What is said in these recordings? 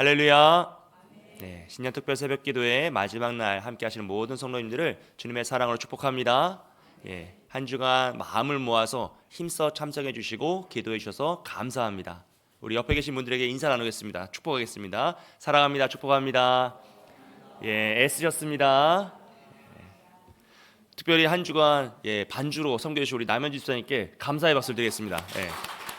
할렐루야. 네, 신년 특별 새벽 기도의 마지막 날 함께 하시는 모든 성도님들을 주님의 사랑으로 축복합니다. 한 주간 마음을 모아서 힘써 참석해 주시고 기도해 주셔서 감사합니다. 우리 옆에 계신 분들에게 인사 나누겠습니다. 축복하겠습니다. 사랑합니다. 축복합니다. 애쓰셨습니다. 특별히 한 주간 반주로 섬겨 주신 우리 남현주 집사님께 감사의 박수를 드리겠습니다.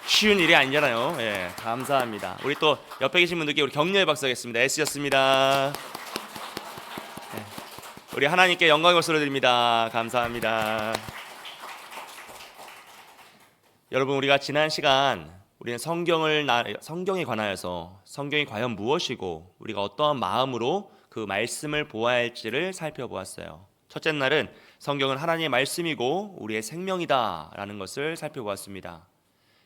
쉬운 일이 아니잖아요. 감사합니다. 우리 또 옆에 계신 분들께 우리 격려의 박수 하겠습니다. 애쓰셨습니다. 우리 하나님께 영광의 박수를 드립니다. 감사합니다. 여러분, 우리가 지난 시간 우리는 성경에 관하여서 성경이 과연 무엇이고 우리가 어떠한 마음으로 그 말씀을 보아야 할지를 살펴보았어요. 첫째 날은 성경은 하나님의 말씀이고 우리의 생명이다라는 것을 살펴보았습니다.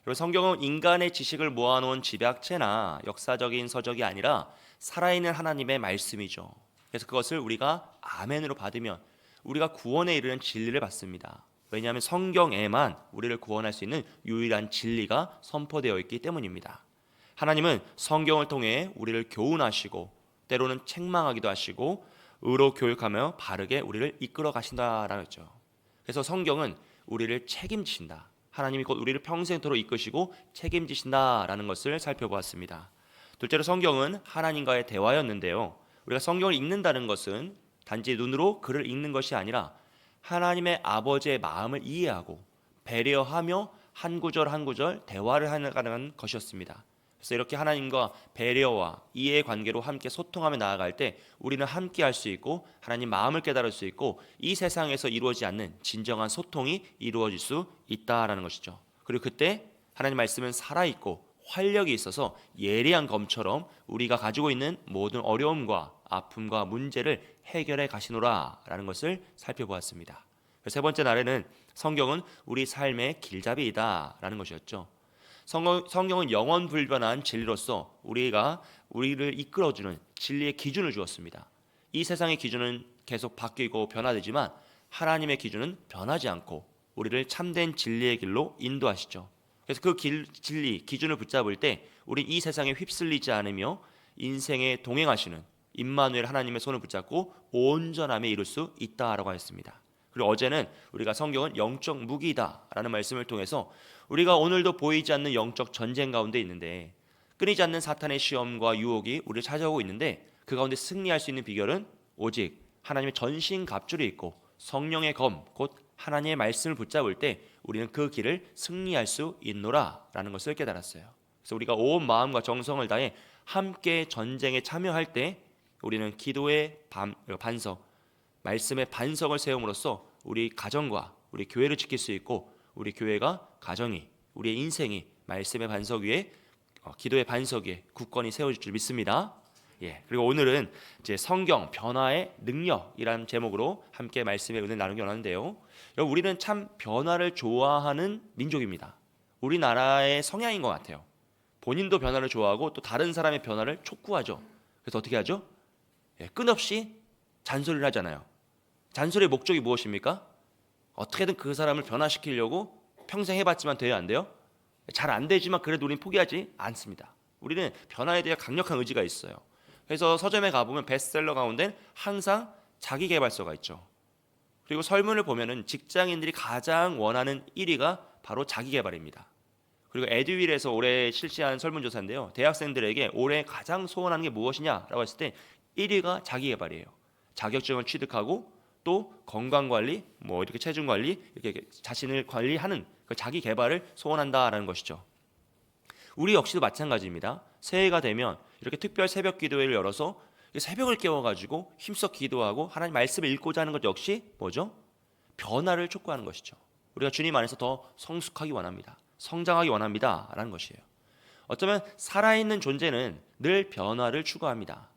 그리고 성경은 인간의 지식을 모아놓은 집약체나 역사적인 서적이 아니라 살아있는 하나님의 말씀이죠. 그래서 그것을 우리가 아멘으로 받으면 우리가 구원에 이르는 진리를 받습니다. 왜냐하면 성경에만 우리를 구원할 수 있는 유일한 진리가 선포되어 있기 때문입니다. 하나님은 성경을 통해 우리를 교훈하시고 때로는 책망하기도 하시고 의로 교육하며 바르게 우리를 이끌어 가신다라는 거죠. 그래서 성경은 우리를 책임진다. 하나님이 곧 우리를 평생토록 이끄시고 책임지신다라는 것을 살펴보았습니다. 둘째로 성경은 하나님과의 대화였는데요. 우리가 성경을 읽는다는 것은 단지 눈으로 글을 읽는 것이 아니라 하나님의 아버지의 마음을 이해하고 배려하며 한 구절 한 구절 대화를 하는 것이었습니다. 그래서 이렇게 하나님과 배려와 이해의 관계로 함께 소통하며 나아갈 때 우리는 함께 할 수 있고 하나님 마음을 깨달을 수 있고 이 세상에서 이루어지지 않는 진정한 소통이 이루어질 수 있다라는 것이죠. 그리고 그때 하나님 말씀은 살아있고 활력이 있어서 예리한 검처럼 우리가 가지고 있는 모든 어려움과 아픔과 문제를 해결해 가시노라라는 것을 살펴보았습니다. 세 번째 날에는 성경은 우리 삶의 길잡이이다라는 것이었죠. 성경은 영원 불변한 진리로서 우리를 이끌어주는 진리의 기준을 주었습니다. 이 세상의 기준은 계속 바뀌고 변화되지만 하나님의 기준은 변하지 않고 우리를 참된 진리의 길로 인도하시죠. 그래서 그 진리, 기준을 붙잡을 때 우리 이 세상에 휩쓸리지 않으며 인생에 동행하시는 임마누엘 하나님의 손을 붙잡고 온전함에 이룰 수 있다라고 하였습니다. 그리고 어제는 우리가 성경은 영적 무기다라는 말씀을 통해서 우리가 오늘도 보이지 않는 영적 전쟁 가운데 있는데 끊이지 않는 사탄의 시험과 유혹이 우리를 찾아오고 있는데 그 가운데 승리할 수 있는 비결은 오직 하나님의 전신 갑주를 입고 성령의 검, 곧 하나님의 말씀을 붙잡을 때 우리는 그 길을 승리할 수 있노라라는 것을 깨달았어요. 그래서 우리가 온 마음과 정성을 다해 함께 전쟁에 참여할 때 우리는 기도의 반석, 말씀의 반석을 세움으로써 우리 가정과 우리 교회를 지킬 수 있고 우리 교회가 가정이 우리의 인생이 말씀의 반석 위에 기도의 반석 위에 굳건히 세워질 줄 믿습니다. 그리고 오늘은 이제 성경 변화의 능력이라는 제목으로 함께 말씀의 은혜를 나누기 원하는데요. 여러분, 우리는 참 변화를 좋아하는 민족입니다. 우리나라의 성향인 것 같아요. 본인도 변화를 좋아하고 또 다른 사람의 변화를 촉구하죠. 그래서 어떻게 하죠? 끊없이 잔소리를 하잖아요. 잔소리의 목적이 무엇입니까? 어떻게든 그 사람을 변화시키려고 평생 해봤지만 돼요, 안 돼요? 잘 안 되지만 그래도 우리는 포기하지 않습니다. 우리는 변화에 대한 강력한 의지가 있어요. 그래서 서점에 가보면 베스트셀러 가운데 항상 자기계발서가 있죠. 그리고 설문을 보면은 직장인들이 가장 원하는 1위가 바로 자기계발입니다. 그리고 에듀윌에서 올해 실시한 설문조사인데요. 대학생들에게 올해 가장 소원하는 게 무엇이냐라고 했을 때 1위가 자기계발이에요. 자격증을 취득하고 또 건강관리, 이렇게 체중관리, 이렇게 자신을 관리하는 그 자기 개발을 소원한다라는 것이죠. 우리 역시도 마찬가지입니다. 새해가 되면 이렇게 특별 새벽 기도회를 열어서 새벽을 깨워가지고 힘써 기도하고 하나님 말씀을 읽고자 하는 것 역시 뭐죠? 변화를 촉구하는 것이죠. 우리가 주님 안에서 더 성숙하기 원합니다. 성장하기 원합니다라는 것이에요. 어쩌면 살아있는 존재는 늘 변화를 추구합니다.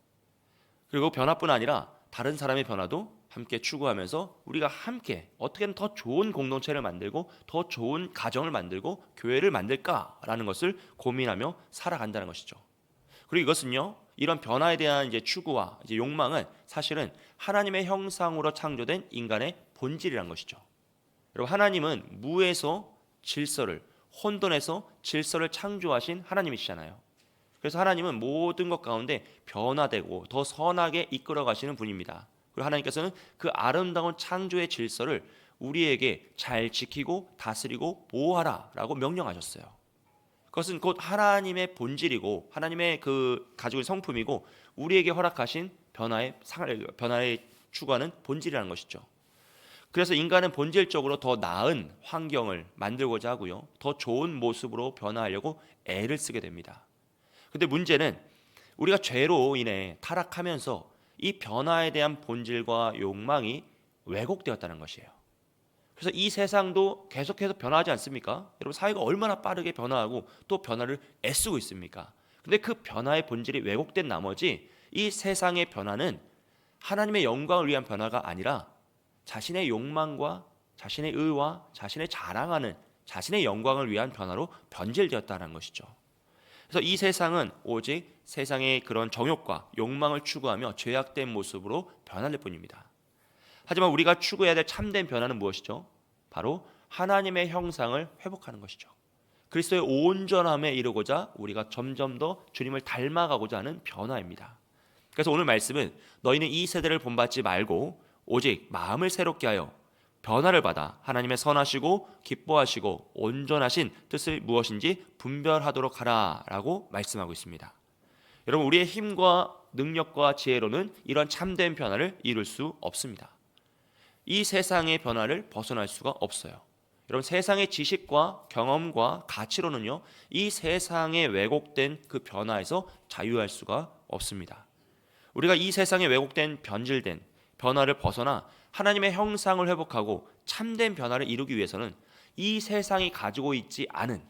그리고 변화뿐 아니라 다른 사람의 변화도 함께 추구하면서 우리가 함께 어떻게든 더 좋은 공동체를 만들고 더 좋은 가정을 만들고 교회를 만들까라는 것을 고민하며 살아간다는 것이죠. 그리고 이것은요, 이런 변화에 대한 추구와 욕망은 사실은 하나님의 형상으로 창조된 인간의 본질이란 것이죠. 여러분, 하나님은 무에서 질서를, 혼돈에서 질서를 창조하신 하나님이시잖아요. 그래서 하나님은 모든 것 가운데 변화되고 더 선하게 이끌어 가시는 분입니다. 그리고 하나님께서는 그 아름다운 창조의 질서를 우리에게 잘 지키고 다스리고 보호하라라고 명령하셨어요. 그것은 곧 하나님의 본질이고 하나님의 그 가지고 있는 성품이고 우리에게 허락하신 변화의 추구하는 본질이라는 것이죠. 그래서 인간은 본질적으로 더 나은 환경을 만들고자 하고요. 더 좋은 모습으로 변화하려고 애를 쓰게 됩니다. 근데 문제는 우리가 죄로 인해 타락하면서 이 변화에 대한 본질과 욕망이 왜곡되었다는 것이에요. 그래서 이 세상도 계속해서 변화하지 않습니까? 여러분 사회가 얼마나 빠르게 변화하고 또 변화를 애쓰고 있습니까? 근데 그 변화의 본질이 왜곡된 나머지 이 세상의 변화는 하나님의 영광을 위한 변화가 아니라 자신의 욕망과 자신의 의와 자신의 자랑하는 자신의 영광을 위한 변화로 변질되었다는 것이죠. 그래서 이 세상은 오직 세상의 그런 정욕과 욕망을 추구하며 죄악된 모습으로 변할 뿐입니다. 하지만 우리가 추구해야 될 참된 변화는 무엇이죠? 바로 하나님의 형상을 회복하는 것이죠. 그리스도의 온전함에 이르고자 우리가 점점 더 주님을 닮아가고자 하는 변화입니다. 그래서 오늘 말씀은 너희는 이 세대를 본받지 말고 오직 마음을 새롭게 하여 변화를 받아 하나님의 선하시고 기뻐하시고 온전하신 뜻을 무엇인지 분별하도록 하라라고 말씀하고 있습니다. 여러분 우리의 힘과 능력과 지혜로는 이런 참된 변화를 이룰 수 없습니다. 이 세상의 변화를 벗어날 수가 없어요. 여러분 세상의 지식과 경험과 가치로는요 이 세상의 왜곡된 그 변화에서 자유할 수가 없습니다. 우리가 이 세상의 왜곡된 변질된 변화를 벗어나 하나님의 형상을 회복하고 참된 변화를 이루기 위해서는 이 세상이 가지고 있지 않은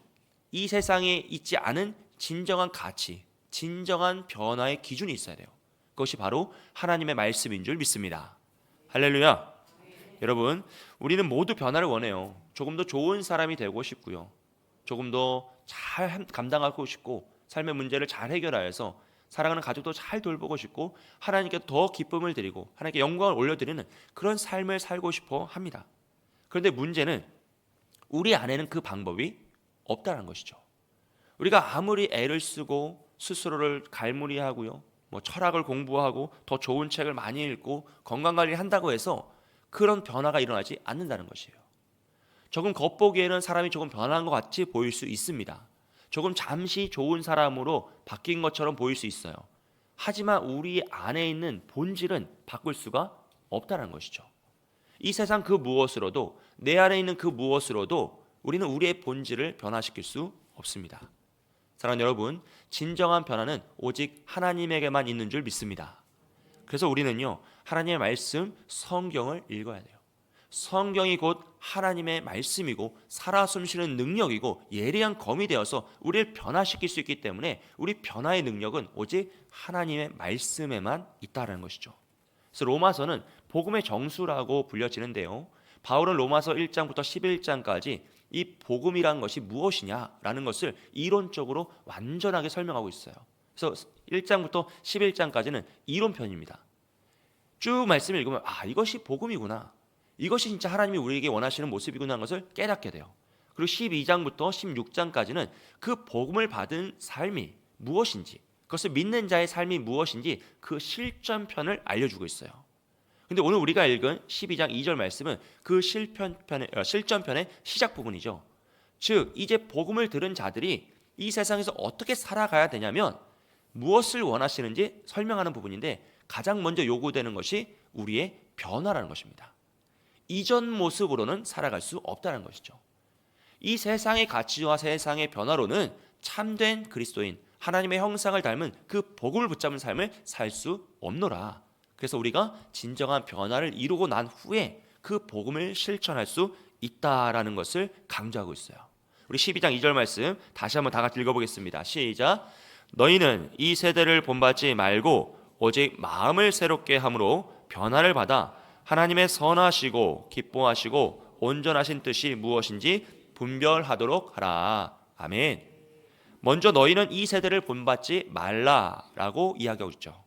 이 세상에 있지 않은 진정한 가치, 진정한 변화의 기준이 있어야 돼요. 그것이 바로 하나님의 말씀인 줄 믿습니다. 할렐루야. 여러분 우리는 모두 변화를 원해요. 조금 더 좋은 사람이 되고 싶고요. 조금 더 잘 감당하고 싶고 삶의 문제를 잘 해결하여서 사랑하는 가족도 잘 돌보고 싶고 하나님께 더 기쁨을 드리고 하나님께 영광을 올려드리는 그런 삶을 살고 싶어 합니다. 그런데 문제는 우리 안에는 그 방법이 없다는 것이죠. 우리가 아무리 애를 쓰고 스스로를 갈무리하고요, 철학을 공부하고 더 좋은 책을 많이 읽고 건강관리를 한다고 해서 그런 변화가 일어나지 않는다는 것이에요. 조금 겉보기에는 사람이 조금 변한 것 같이 보일 수 있습니다. 조금 잠시 좋은 사람으로 바뀐 것처럼 보일 수 있어요. 하지만 우리 안에 있는 본질은 바꿀 수가 없다는 것이죠. 이 세상 그 무엇으로도 내 안에 있는 그 무엇으로도 우리는 우리의 본질을 변화시킬 수 없습니다. 사랑하는 여러분, 진정한 변화는 오직 하나님에게만 있는 줄 믿습니다. 그래서 우리는요 하나님의 말씀 성경을 읽어야 돼요. 성경이 곧 하나님의 말씀이고 살아 숨쉬는 능력이고 예리한 검이 되어서 우리를 변화시킬 수 있기 때문에 우리 변화의 능력은 오직 하나님의 말씀에만 있다는 것이죠. 그래서 로마서는 복음의 정수라고 불려지는데요, 바울은 로마서 1장부터 11장까지 이 복음이라는 것이 무엇이냐라는 것을 이론적으로 완전하게 설명하고 있어요. 그래서 1장부터 11장까지는 이론편입니다. 쭉 말씀을 읽으면 이것이 복음이구나, 이것이 진짜 하나님이 우리에게 원하시는 모습이구나 하는 것을 깨닫게 돼요. 그리고 12장부터 16장까지는 그 복음을 받은 삶이 무엇인지, 그것을 믿는 자의 삶이 무엇인지 그 실전편을 알려주고 있어요. 근데 오늘 우리가 읽은 12장 2절 말씀은 그 실전편의 시작 부분이죠. 즉 이제 복음을 들은 자들이 이 세상에서 어떻게 살아가야 되냐면 무엇을 원하시는지 설명하는 부분인데, 가장 먼저 요구되는 것이 우리의 변화라는 것입니다. 이전 모습으로는 살아갈 수 없다는 것이죠. 이 세상의 가치와 세상의 변화로는 참된 그리스도인 하나님의 형상을 닮은 그 복음을 붙잡은 삶을 살 수 없노라. 그래서 우리가 진정한 변화를 이루고 난 후에 그 복음을 실천할 수 있다라는 것을 강조하고 있어요. 우리 12장 2절 말씀 다시 한번 다 같이 읽어보겠습니다. 시작. 너희는 이 세대를 본받지 말고 오직 마음을 새롭게 함으로 변화를 받아 하나님의 선하시고 기뻐하시고 온전하신 뜻이 무엇인지 분별하도록 하라. 아멘. 먼저 너희는 이 세대를 본받지 말라라고 이야기하고 있죠.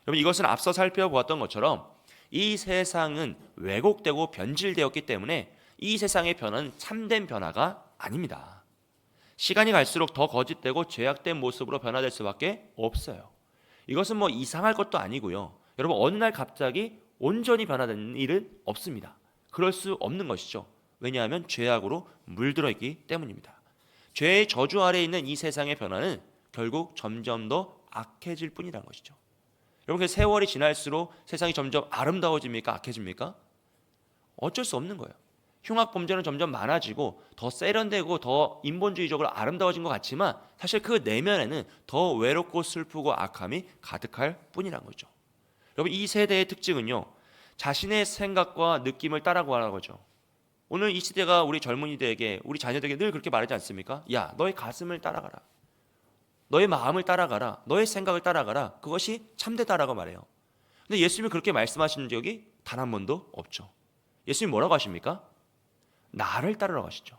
여러분 이것은 앞서 살펴보았던 것처럼 이 세상은 왜곡되고 변질되었기 때문에 이 세상의 변화는 참된 변화가 아닙니다. 시간이 갈수록 더 거짓되고 죄악된 모습으로 변화될 수밖에 없어요. 이것은 뭐 이상할 것도 아니고요. 여러분 어느 날 갑자기 온전히 변화되는 일은 없습니다. 그럴 수 없는 것이죠. 왜냐하면 죄악으로 물들어 있기 때문입니다. 죄의 저주 아래에 있는 이 세상의 변화는 결국 점점 더 악해질 뿐이라는 것이죠. 여러분 그 세월이 지날수록 세상이 점점 아름다워집니까? 악해집니까? 어쩔 수 없는 거예요. 흉악 범죄는 점점 많아지고 더 세련되고 더 인본주의적으로 아름다워진 것 같지만 사실 그 내면에는 더 외롭고 슬프고 악함이 가득할 뿐이란 거죠. 여러분 이 세대의 특징은요, 자신의 생각과 느낌을 따라가는 거죠. 오늘 이 시대가 우리 젊은이들에게, 우리 자녀들에게 늘 그렇게 말하지 않습니까? 야, 너의 가슴을 따라가라. 너의 마음을 따라가라. 너의 생각을 따라가라. 그것이 참되다라고 말해요. 근데 예수님이 그렇게 말씀하신 적이 단 한 번도 없죠. 예수님이 뭐라고 하십니까? 나를 따르라고 하시죠.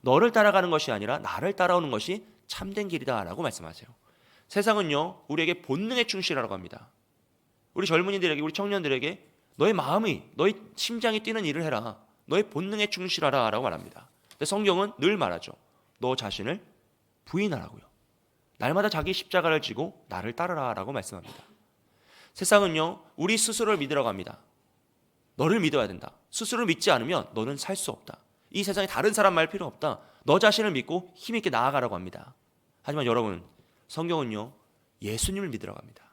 너를 따라가는 것이 아니라 나를 따라오는 것이 참된 길이다라고 말씀하세요. 세상은요, 우리에게 본능에 충실하라고 합니다. 우리 젊은이들에게, 우리 청년들에게 너의 마음이, 너의 심장이 뛰는 일을 해라. 너의 본능에 충실하라 라고 말합니다. 근데 성경은 늘 말하죠. 너 자신을 부인하라고요. 날마다 자기 십자가를 지고 나를 따르라 라고 말씀합니다. 세상은요, 우리 스스로를 믿으라고 합니다. 너를 믿어야 된다. 스스로를 믿지 않으면 너는 살 수 없다. 이 세상에 다른 사람 말 필요 없다. 너 자신을 믿고 힘있게 나아가라고 합니다. 하지만 여러분, 성경은요, 예수님을 믿으라고 합니다.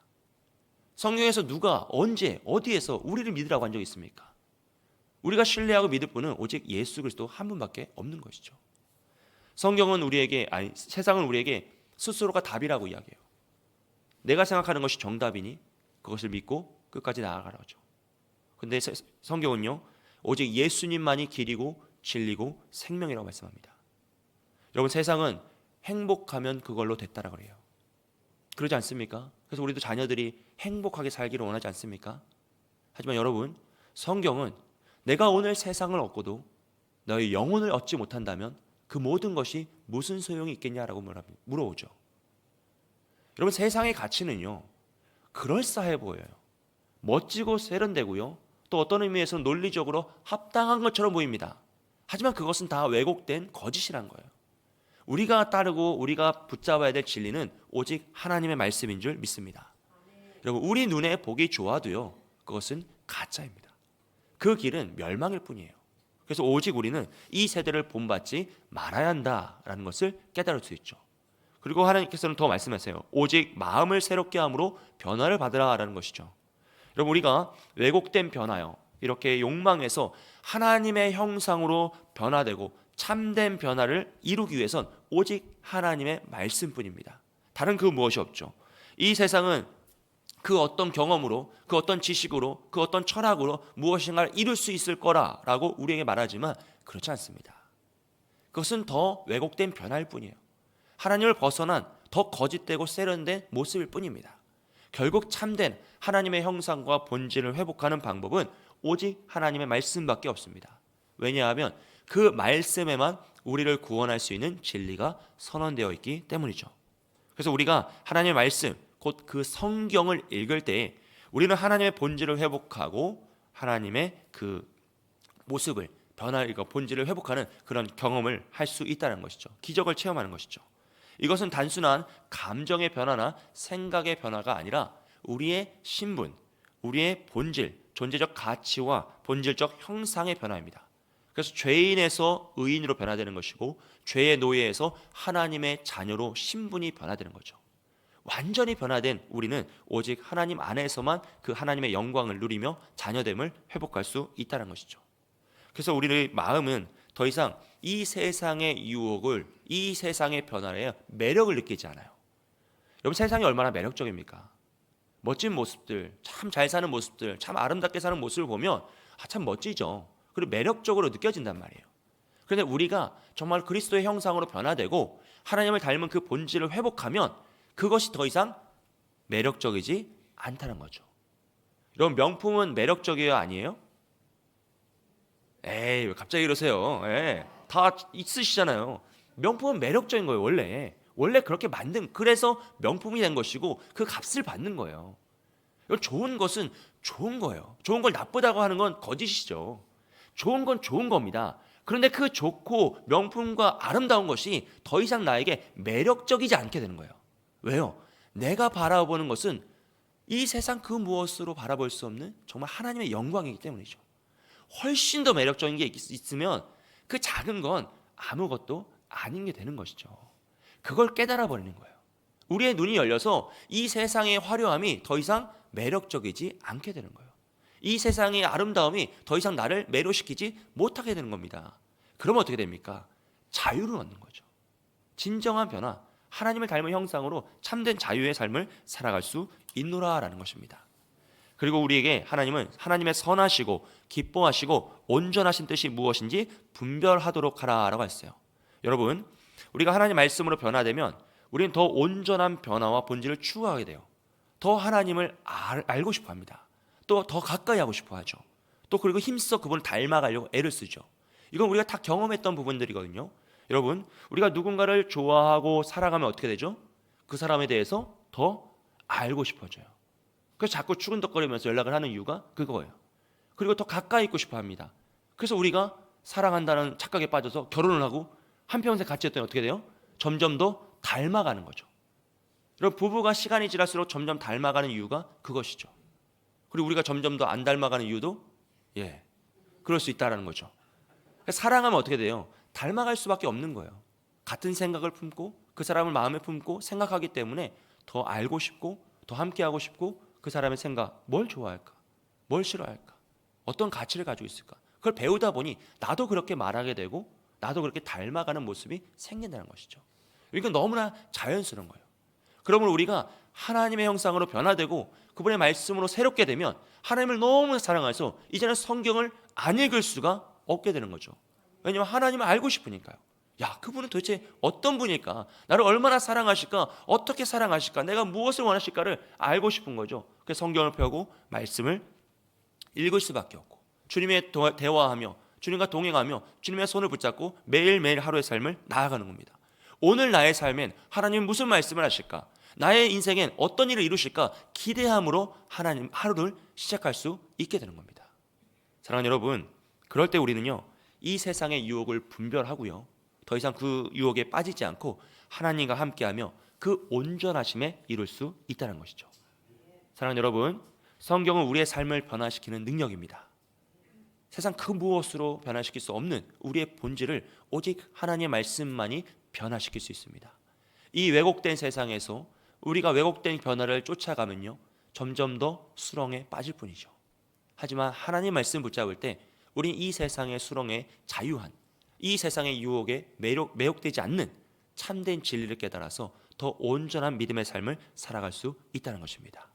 성경에서 누가 언제 어디에서 우리를 믿으라고 한 적이 있습니까? 우리가 신뢰하고 믿을 분은 오직 예수 그리스도 한 분밖에 없는 것이죠. 성경은 우리에게, 아니 세상은 우리에게 스스로가 답이라고 이야기해요. 내가 생각하는 것이 정답이니 그것을 믿고 끝까지 나아가라죠. 근데 성경은요, 오직 예수님만이 길이고 진리고 생명이라고 말씀합니다. 여러분 세상은 행복하면 그걸로 됐다라고 그래요. 그러지 않습니까? 그래서 우리도 자녀들이 행복하게 살기를 원하지 않습니까? 하지만 여러분, 성경은 내가 오늘 세상을 얻고도 너의 영혼을 얻지 못한다면 그 모든 것이 무슨 소용이 있겠냐라고 물어오죠. 여러분 세상의 가치는요, 그럴싸해 보여요. 멋지고 세련되고요, 또 어떤 의미에서는 논리적으로 합당한 것처럼 보입니다. 하지만 그것은 다 왜곡된 거짓이란 거예요. 우리가 따르고 우리가 붙잡아야 될 진리는 오직 하나님의 말씀인 줄 믿습니다. 여러분 우리 눈에 보기 좋아도요, 그것은 가짜입니다. 그 길은 멸망일 뿐이에요. 그래서 오직 우리는 이 세대를 본받지 말아야 한다라는 것을 깨달을 수 있죠. 그리고 하나님께서는 더 말씀하세요. 오직 마음을 새롭게 함으로 변화를 받으라라는 것이죠. 여러분 우리가 왜곡된 변화요, 이렇게 욕망해서 하나님의 형상으로 변화되고 참된 변화를 이루기 위해선 오직 하나님의 말씀뿐입니다. 다른 그 무엇이 없죠. 이 세상은 그 어떤 경험으로, 그 어떤 지식으로, 그 어떤 철학으로 무엇인가를 이룰 수 있을 거라고 우리에게 말하지만 그렇지 않습니다. 그것은 더 왜곡된 변화일 뿐이에요. 하나님을 벗어난 더 거짓되고 세련된 모습일 뿐입니다. 결국 참된 하나님의 형상과 본질을 회복하는 방법은 오직 하나님의 말씀밖에 없습니다. 왜냐하면 그 말씀에만 우리를 구원할 수 있는 진리가 선언되어 있기 때문이죠. 그래서 우리가 하나님의 말씀, 곧 그 성경을 읽을 때에 우리는 하나님의 본질을 회복하고 하나님의 그 모습을 본질을 회복하는 그런 경험을 할 수 있다는 것이죠. 기적을 체험하는 것이죠. 이것은 단순한 감정의 변화나 생각의 변화가 아니라 우리의 신분, 우리의 본질, 존재적 가치와 본질적 형상의 변화입니다. 그래서 죄인에서 의인으로 변화되는 것이고 죄의 노예에서 하나님의 자녀로 신분이 변화되는 거죠. 완전히 변화된 우리는 오직 하나님 안에서만 그 하나님의 영광을 누리며 자녀됨을 회복할 수 있다는 것이죠. 그래서 우리의 마음은 더 이상 이 세상의 유혹을, 이 세상의 변화에 매력을 느끼지 않아요. 여러분 세상이 얼마나 매력적입니까? 멋진 모습들, 참 잘 사는 모습들, 참 아름답게 사는 모습을 보면 참 멋지죠. 그리고 매력적으로 느껴진단 말이에요. 그런데 우리가 정말 그리스도의 형상으로 변화되고 하나님을 닮은 그 본질을 회복하면 그것이 더 이상 매력적이지 않다는 거죠. 여러분 명품은 매력적이에요, 아니에요? 에이, 왜 갑자기 이러세요? 다 있으시잖아요. 명품은 매력적인 거예요, 원래. 원래 그렇게 그래서 명품이 된 것이고 그 값을 받는 거예요. 좋은 것은 좋은 거예요. 좋은 걸 나쁘다고 하는 건 거짓이죠. 좋은 건 좋은 겁니다. 그런데 그 좋고 명품과 아름다운 것이 더 이상 나에게 매력적이지 않게 되는 거예요. 왜요? 내가 바라보는 것은 이 세상 그 무엇으로 바라볼 수 없는 정말 하나님의 영광이기 때문이죠. 훨씬 더 매력적인 게 있으면 그 작은 건 아무것도 아닌 게 되는 것이죠. 그걸 깨달아 버리는 거예요. 우리의 눈이 열려서 이 세상의 화려함이 더 이상 매력적이지 않게 되는 거예요. 이 세상의 아름다움이 더 이상 나를 매료시키지 못하게 되는 겁니다. 그러면 어떻게 됩니까? 자유를 얻는 거죠. 진정한 변화, 하나님을 닮은 형상으로 참된 자유의 삶을 살아갈 수 있노라라는 것입니다. 그리고 우리에게 하나님은 하나님의 선하시고 기뻐하시고 온전하신 뜻이 무엇인지 분별하도록 하라라고 했어요. 여러분, 우리가 하나님 말씀으로 변화되면 우리는 더 온전한 변화와 본질을 추구하게 돼요. 더 하나님을 알고 싶어 합니다. 또 더 가까이 하고 싶어 하죠. 또 그리고 힘써 그분을 닮아가려고 애를 쓰죠. 이건 우리가 다 경험했던 부분들이거든요. 여러분, 우리가 누군가를 좋아하고 살아가면 어떻게 되죠? 그 사람에 대해서 더 알고 싶어져요. 그래서 자꾸 추근덕거리면서 연락을 하는 이유가 그거예요. 그리고 더 가까이 있고 싶어 합니다. 그래서 우리가 사랑한다는 착각에 빠져서 결혼을 하고 한평생 같이 했더니 어떻게 돼요? 점점 더 닮아가는 거죠. 여러분, 부부가 시간이 지날수록 점점 닮아가는 이유가 그것이죠. 그리고 우리가 점점 더 안 닮아가는 이유도 그럴 수 있다는 거죠. 사랑하면 어떻게 돼요? 닮아갈 수밖에 없는 거예요. 같은 생각을 품고 그 사람을 마음에 품고 생각하기 때문에 더 알고 싶고 더 함께하고 싶고 그 사람의 생각, 뭘 좋아할까? 뭘 싫어할까? 어떤 가치를 가지고 있을까? 그걸 배우다 보니 나도 그렇게 말하게 되고 나도 그렇게 닮아가는 모습이 생긴다는 것이죠. 이건 너무나 자연스러운 거예요. 그러므로 우리가 하나님의 형상으로 변화되고 그분의 말씀으로 새롭게 되면 하나님을 너무 사랑해서 이제는 성경을 안 읽을 수가 없게 되는 거죠. 왜냐하면 하나님을 알고 싶으니까요. 야, 그분은 도대체 어떤 분일까? 나를 얼마나 사랑하실까? 어떻게 사랑하실까? 내가 무엇을 원하실까를 알고 싶은 거죠. 그래서 성경을 펴고 말씀을 읽을 수밖에 없고 주님의 대화하며 주님과 동행하며 주님의 손을 붙잡고 매일매일 하루의 삶을 나아가는 겁니다. 오늘 나의 삶엔 하나님 무슨 말씀을 하실까? 나의 인생엔 어떤 일을 이루실까? 기대함으로 하나님 하루를 시작할 수 있게 되는 겁니다. 사랑하는 여러분, 그럴 때 우리는요, 이 세상의 유혹을 분별하고요, 더 이상 그 유혹에 빠지지 않고 하나님과 함께하며 그 온전하심에 이룰 수 있다는 것이죠. 사랑하는 여러분, 성경은 우리의 삶을 변화시키는 능력입니다. 세상 그 무엇으로 변화시킬 수 없는 우리의 본질을 오직 하나님의 말씀만이 변화시킬 수 있습니다. 이 왜곡된 세상에서 우리가 왜곡된 변화를 쫓아가면요, 점점 더 수렁에 빠질 뿐이죠. 하지만 하나님 말씀 붙잡을 때 우리는 이 세상의 수렁에 자유한, 이 세상의 유혹에 매혹되지 않는 참된 진리를 깨달아서 더 온전한 믿음의 삶을 살아갈 수 있다는 것입니다.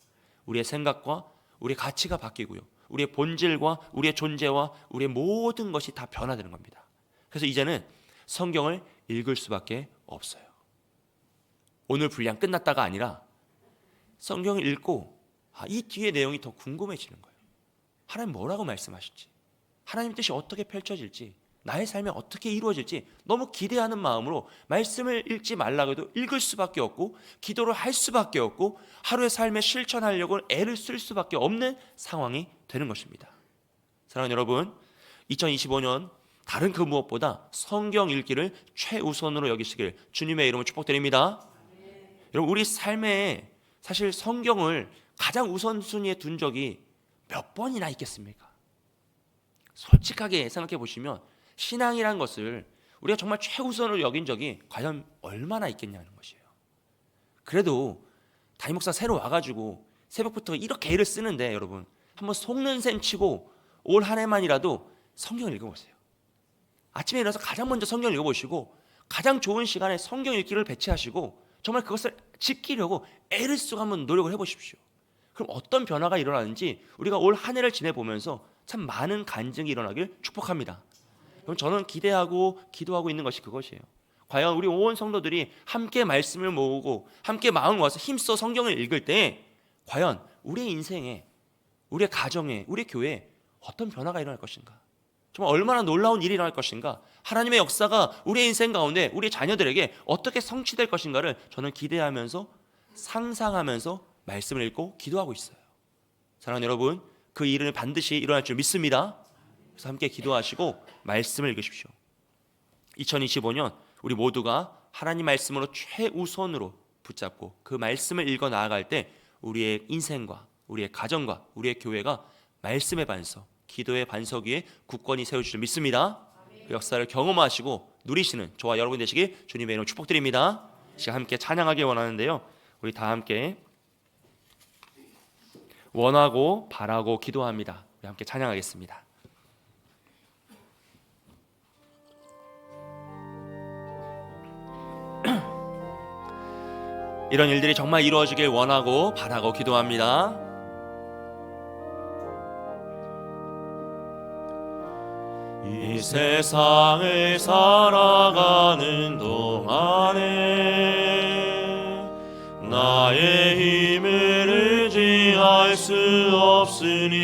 우리의 생각과 우리의 가치가 바뀌고요, 우리의 본질과 우리의 존재와 우리의 모든 것이 다 변화되는 겁니다. 그래서 이제는 성경을 읽을 수밖에 없어요. 오늘 분량 끝났다가 아니라 성경을 읽고 이 뒤의 내용이 더 궁금해지는 거예요. 하나님 뭐라고 말씀하실지, 하나님의 뜻이 어떻게 펼쳐질지, 나의 삶에 어떻게 이루어질지 너무 기대하는 마음으로 말씀을 읽지 말라고 해도 읽을 수밖에 없고 기도를 할 수밖에 없고 하루의 삶에 실천하려고 애를 쓸 수밖에 없는 상황이 되는 것입니다. 사랑하는 여러분, 2025년 다른 그 무엇보다 성경 읽기를 최우선으로 여기시길 주님의 이름으로 축복드립니다. 여러분, 우리 삶에 사실 성경을 가장 우선순위에 둔 적이 몇 번이나 있겠습니까? 솔직하게 생각해 보시면 신앙이란 것을 우리가 정말 최우선으로 여긴 적이 과연 얼마나 있겠냐는 것이에요. 그래도 담임 목사 새로 와가지고 새벽부터 이렇게 애를 쓰는데 여러분, 한번 속는 셈 치고 올 한 해만이라도 성경을 읽어보세요. 아침에 일어나서 가장 먼저 성경을 읽어보시고 가장 좋은 시간에 성경 읽기를 배치하시고 정말 그것을 지키려고 애를 쓰고 한번 노력을 해보십시오. 그럼 어떤 변화가 일어나는지 우리가 올 한 해를 지내보면서 참 많은 간증이 일어나길 축복합니다. 그럼 저는 기대하고 기도하고 있는 것이 그것이에요. 과연 우리 온 성도들이 함께 말씀을 모으고 함께 마음을 모아서 힘써 성경을 읽을 때 과연 우리의 인생에, 우리의 가정에, 우리의 교회에 어떤 변화가 일어날 것인가, 정말 얼마나 놀라운 일이 일어날 것인가, 하나님의 역사가 우리의 인생 가운데 우리 자녀들에게 어떻게 성취될 것인가를 저는 기대하면서 상상하면서 말씀을 읽고 기도하고 있어요. 사랑하는 여러분, 그 일은 반드시 일어날 줄 믿습니다. 그래서 함께 기도하시고 말씀을 읽으십시오. 2025년 우리 모두가 하나님 말씀으로 최우선으로 붙잡고 그 말씀을 읽어 나아갈 때 우리의 인생과 우리의 가정과 우리의 교회가 말씀의 반석, 기도의 반석 위에 굳건히 세워질 줄 믿습니다. 그 역사를 경험하시고 누리시는 저와 여러분 되시길 주님의 이름으로 축복드립니다. 시간 함께 찬양하기 원하는데요, 우리 다 함께 원하고 바라고 기도합니다. 우리 함께 찬양하겠습니다. 이런 일들이 정말 이루어지길 원하고 바라고 기도합니다. 이 세상을 살아가는 동안에 나의 힘을 의지할 수 없으니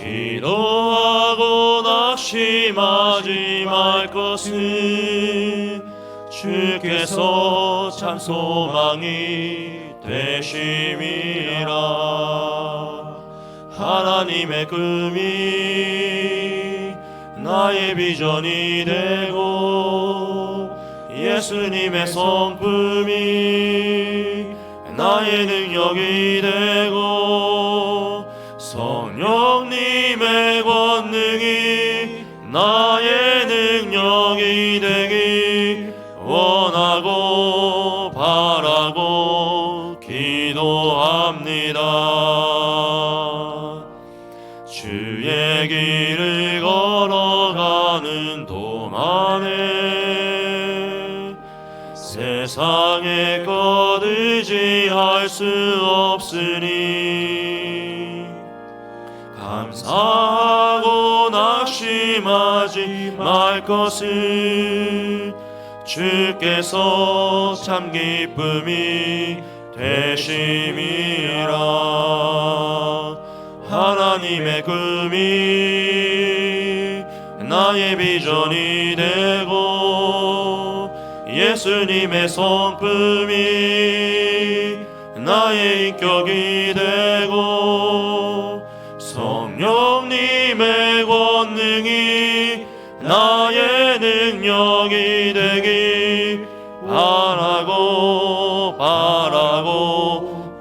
기도하고 낙심하지 말 것은 주께서 참 소망이 되심이라. 하나님의 꿈이 나의 비전이 되고 예수님의 성품이 나의 능력이 되고 성령님의 권능이 나의 능력이 되기 원하고 바라고 기도합니다. 주의 길을 걸어가는 동안에 세상의 것 의지할 수 없으니 감사하고 낙심하지 말 것을 주께서 참 기쁨이 되심이라. 하나님의 꿈이 나의 비전이 되고 예수님의 성품이 나의 인격이 되고 성령님의 권능이 나의 능력이 되기 바라고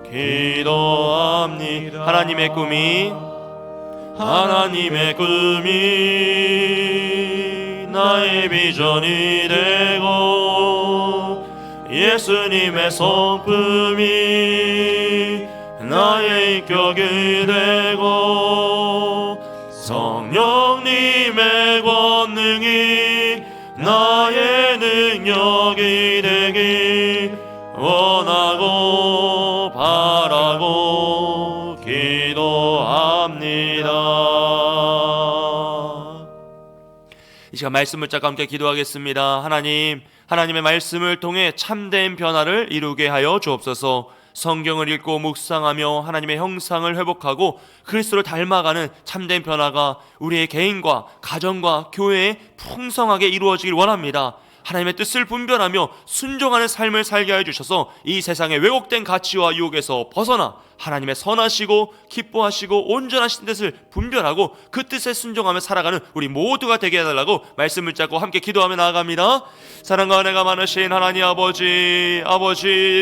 기도합니다. 하나님의 꿈이 나의 비전이 되고 예수님의 성품이 나의 인격이 되고 성령님의 권능이 나의 능력이 되기 원하고 바라고 기도합니다. 이 시간 말씀 붙잡고 함께 기도하겠습니다. 하나님의 말씀을 통해 참된 변화를 이루게 하여 주옵소서. 성경을 읽고 묵상하며 하나님의 형상을 회복하고 그리스도를 닮아가는 참된 변화가 우리의 개인과 가정과 교회에 풍성하게 이루어지길 원합니다. 하나님의 뜻을 분별하며 순종하는 삶을 살게 하여 주셔서 이 세상의 왜곡된 가치와 유혹에서 벗어나 하나님의 선하시고 기뻐하시고 온전하신 뜻을 분별하고 그 뜻에 순종하며 살아가는 우리 모두가 되게 해달라고 말씀을 잡고 함께 기도하며 나아갑니다. 사랑과 은혜가 많으신 하나님 아버지,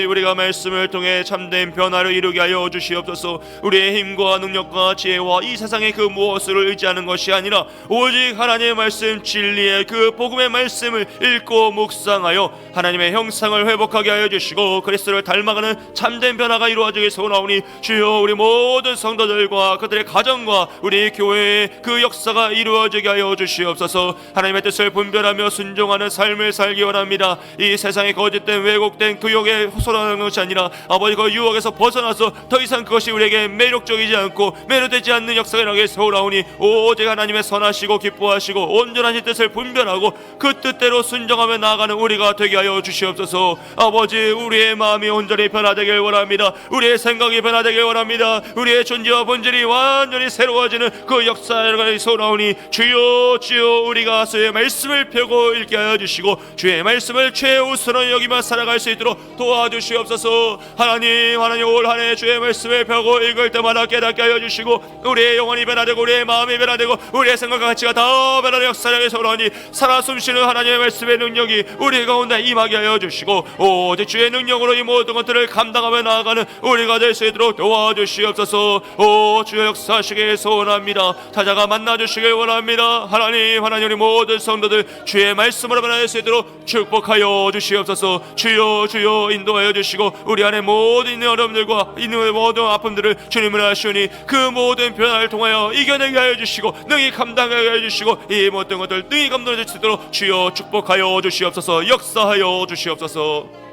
우리가 말씀을 통해 참된 변화를 이루게 하여 주시옵소서. 우리의 힘과 능력과 지혜와 이 세상의 그 무엇을 의지하는 것이 아니라 오직 하나님의 말씀, 진리의 그 복음의 말씀을 읽고 묵상하여 하나님의 형상을 회복하게 하여 주시고 그리스도를 닮아가는 참된 변화가 이루어지길 소원하오니 주여, 우리 모든 성도들과 그들의 가정과 우리 교회의 그 역사가 이루어지게 하여 주시옵소서. 하나님의 뜻을 분별하며 순종하는 삶을 살기 원합니다. 이 세상의 거짓된 왜곡된 그 유혹에 호소하는 것이 아니라 아버지 그 유혹에서 벗어나서 더 이상 그것이 우리에게 매력적이지 않고 매료되지 않는 역사가 일어나게 소원하오니 오직 하나님의 선하시고 기뻐하시고 온전하신 뜻을 분별하고 그 뜻대로 순종하며 나아가는 우리가 되게 하여 주시옵소서. 아버지, 우리의 마음이 온전히 변화되길 원합니다. 우리의 생각이 변화되길 변화되길 원합니다. 우리의 존재와 본질이 완전히 새로워지는 그 역사를 소원하오니 주여 주여 우리가 주의 말씀을 펴고 읽게 하여 주시고 주의 말씀을 최우선으로 여기며 살아갈 수 있도록 도와주시옵소서. 하나님 올 한 해 주의 말씀을 펴고 읽을 때마다 깨닫게 하여 주시고 우리의 영혼이 변화되고 우리의 마음이 변화되고 우리의 생각과 가치가 다 변화되는 역사를 소원하오니 살아 숨쉬는 하나님의 말씀의 능력이 우리 가운데 임하게 하여 주시고 오직 주의 능력으로 이 모든 것들을 감당하며 나아가는 우리가 될 수 있도록 도와주시옵소서. 오 주여 역사하시길 소원합니다. 찾아가 만나주시길 원합니다. 하나님 우리 모든 성도들 주의 말씀으로 변화될 수 있도록 축복하여 주시옵소서. 주여 주여 인도하여 주시고 우리 안에 모든 있는 어려움들과 있는 모든 아픔들을 주님을 하시오니 그 모든 변화를 통하여 이겨내게 하여 주시고 능히 감당하게 하여 주시고 이 모든 것들 능히 감당할 수 있도록 주여 축복하여 주시옵소서. 역사하여 주시옵소서.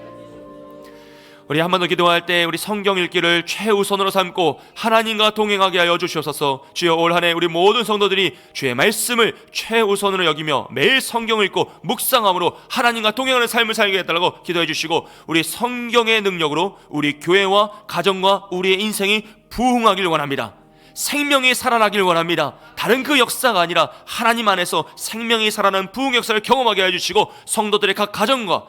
우리 한 번 더 기도할 때 우리 성경 읽기를 최우선으로 삼고 하나님과 동행하게 하여 주시옵소서. 주여 올 한 해 우리 모든 성도들이 주의 말씀을 최우선으로 여기며 매일 성경을 읽고 묵상함으로 하나님과 동행하는 삶을 살게 해달라고 기도해 주시고 우리 성경의 능력으로 우리 교회와 가정과 우리의 인생이 부흥하길 원합니다. 생명이 살아나길 원합니다. 다른 그 역사가 아니라 하나님 안에서 생명이 살아나는 부흥 역사를 경험하게 해주시고 성도들의 각 가정과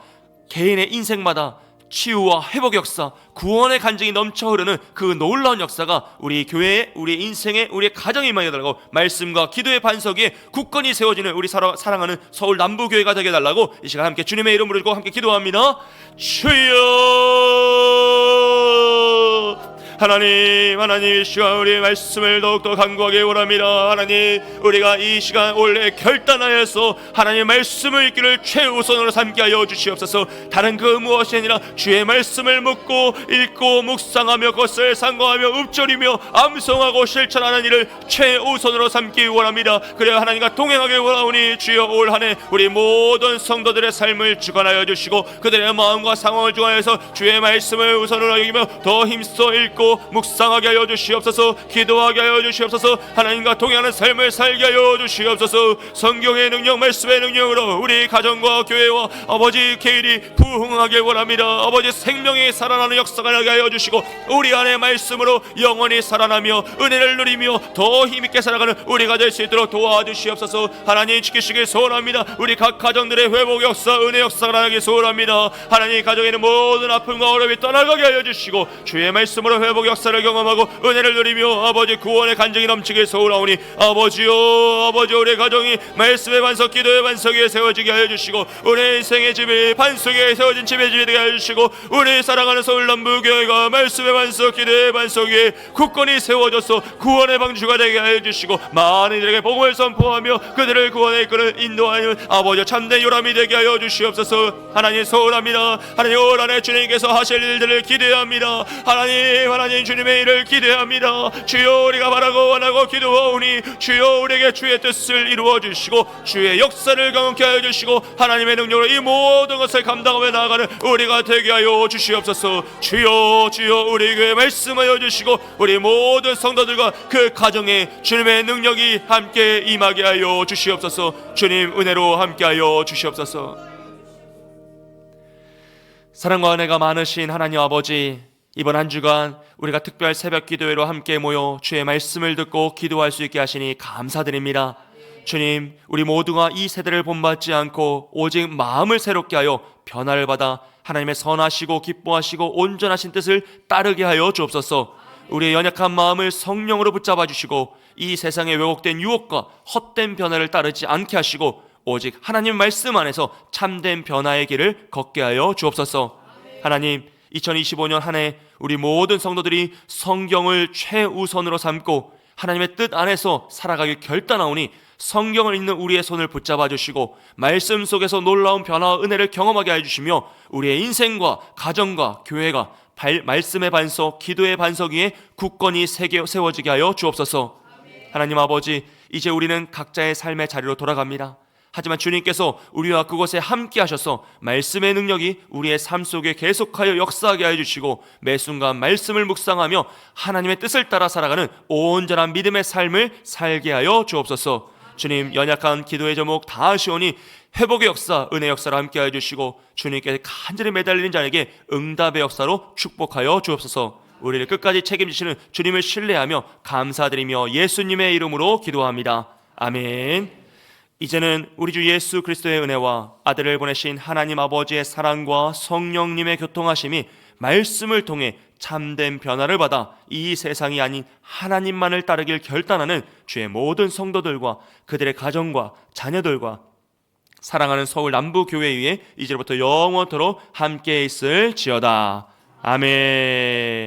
개인의 인생마다 치유와 회복 역사, 구원의 간증이 넘쳐 흐르는 그 놀라운 역사가 우리 교회에, 우리 인생에, 우리 가정에 임하게 해달라고 말씀과 기도의 반석 위에 굳건히 세워지는 우리 사랑하는 서울 남부교회가 되게 해달라고 이 시간 함께 주님의 이름으로 읽고 함께 기도합니다. 주여 하나님 이 시간 우리의 말씀을 더욱더 간구하기 원합니다. 하나님 우리가 이 시간 올해 결단하여서 하나님의 말씀을 읽기를 최우선으로 삼게 하여 주시옵소서. 다른 그 무엇이 아니라 주의 말씀을 묻고 읽고 묵상하며 그것을 상고하며 읊조리며 암송하고 실천하는 일을 최우선으로 삼기 원합니다. 그래야 하나님과 동행하기 원하오니 주여 올 한 해 우리 모든 성도들의 삶을 주관하여 주시고 그들의 마음과 상황을 주관하여서 주의 말씀을 우선으로 여기며 더 힘써 읽고 묵상하게 하여 주시옵소서. 기도하게 하여 주시옵소서. 하나님과 동행하는 삶을 살게 하여 주시옵소서. 성경의 능력 말씀의 능력으로 우리 가정과 교회와 아버지 개인이 부흥하길 원합니다. 아버지 생명이 살아나는 역사가 나게 하여 주시고 우리 안에 말씀으로 영원히 살아나며 은혜를 누리며 더 힘있게 살아가는 우리가 될 수 있도록 도와주시옵소서. 하나님 지키시길 소원합니다. 우리 각 가정들의 회복 역사 은혜 역사가 나게 소원합니다. 하나님 가정에는 모든 아픔과 어려움이 떠나가게 하여 주시고 주의 말씀으로 회복 역사를 경험하고 은혜를 누리며 아버지 구원의 간증이 넘치게 소원하오니 아버지요 아버지 우리 가정이 말씀의 반석 기도의 반석 위에 세워지게 하여 주시고 우리 인생의 집이 반석 위에 세워진 집의 집이 되게 하여 주시고 우리 사랑하는 서울 남부교회가 말씀의 반석 기도의 반석 위에 굳건히 세워져서 구원의 방주가 되게 하여 주시고 많은 이들에게 복음을 선포하며 그들을 구원에 이끄는 인도하는 아버지 참된 요람이 되게 하여 주시옵소서. 하나님 소원합니다. 하나님 올 한 해 주님께서 하실 일들을 기대합니다. 하나님 주님의 일을 기대합니다. 주여 우리가 바라고 원하고 기도하오니 주여 우리에게 주의 뜻을 이루어 주시고 주의 역사를 경험케 하여 주시고 하나님의 능력으로 이 모든 것을 감당하며 나아가는 우리가 되게 하여 주시옵소서. 주여 우리 교회 말씀하여 주시고 우리 모든 성도들과 그 가정에 주님의 능력이 함께 임하게 하여 주시옵소서. 주님 은혜로 함께 하여 주시옵소서. 사랑과 은혜가 많으신 하나님 아버지, 이번 한 주간 우리가 특별 새벽 기도회로 함께 모여 주의 말씀을 듣고 기도할 수 있게 하시니 감사드립니다. 주님, 우리 모두가 이 세대를 본받지 않고 오직 마음을 새롭게 하여 변화를 받아 하나님의 선하시고 기뻐하시고 온전하신 뜻을 따르게 하여 주옵소서. 우리의 연약한 마음을 성령으로 붙잡아 주시고 이 세상의 왜곡된 유혹과 헛된 변화를 따르지 않게 하시고 오직 하나님 말씀 안에서 참된 변화의 길을 걷게 하여 주옵소서. 하나님, 2025년 한 해 우리 모든 성도들이 성경을 최우선으로 삼고 하나님의 뜻 안에서 살아가길 결단하오니 성경을 읽는 우리의 손을 붙잡아 주시고 말씀 속에서 놀라운 변화와 은혜를 경험하게 해주시며 우리의 인생과 가정과 교회가 말씀의 반석, 기도의 반석 위에 굳건히 세워지게 하여 주옵소서. 하나님 아버지, 이제 우리는 각자의 삶의 자리로 돌아갑니다. 하지만 주님께서 우리와 그곳에 함께 하셔서 말씀의 능력이 우리의 삶 속에 계속하여 역사하게 해주시고 매 순간 말씀을 묵상하며 하나님의 뜻을 따라 살아가는 온전한 믿음의 삶을 살게 하여 주옵소서. 주님, 연약한 기도의 제목 다 아시오니 회복의 역사, 은혜의 역사를 함께 해주시고 주님께 간절히 매달리는 자에게 응답의 역사로 축복하여 주옵소서. 우리를 끝까지 책임지시는 주님을 신뢰하며 감사드리며 예수님의 이름으로 기도합니다. 아멘. 이제는 우리 주 예수 그리스도의 은혜와 아들을 보내신 하나님 아버지의 사랑과 성령님의 교통하심이 말씀을 통해 참된 변화를 받아 이 세상이 아닌 하나님만을 따르길 결단하는 주의 모든 성도들과 그들의 가정과 자녀들과 사랑하는 서울 남부교회 위에 이제부터 영원토록 함께 있을지어다. 아멘.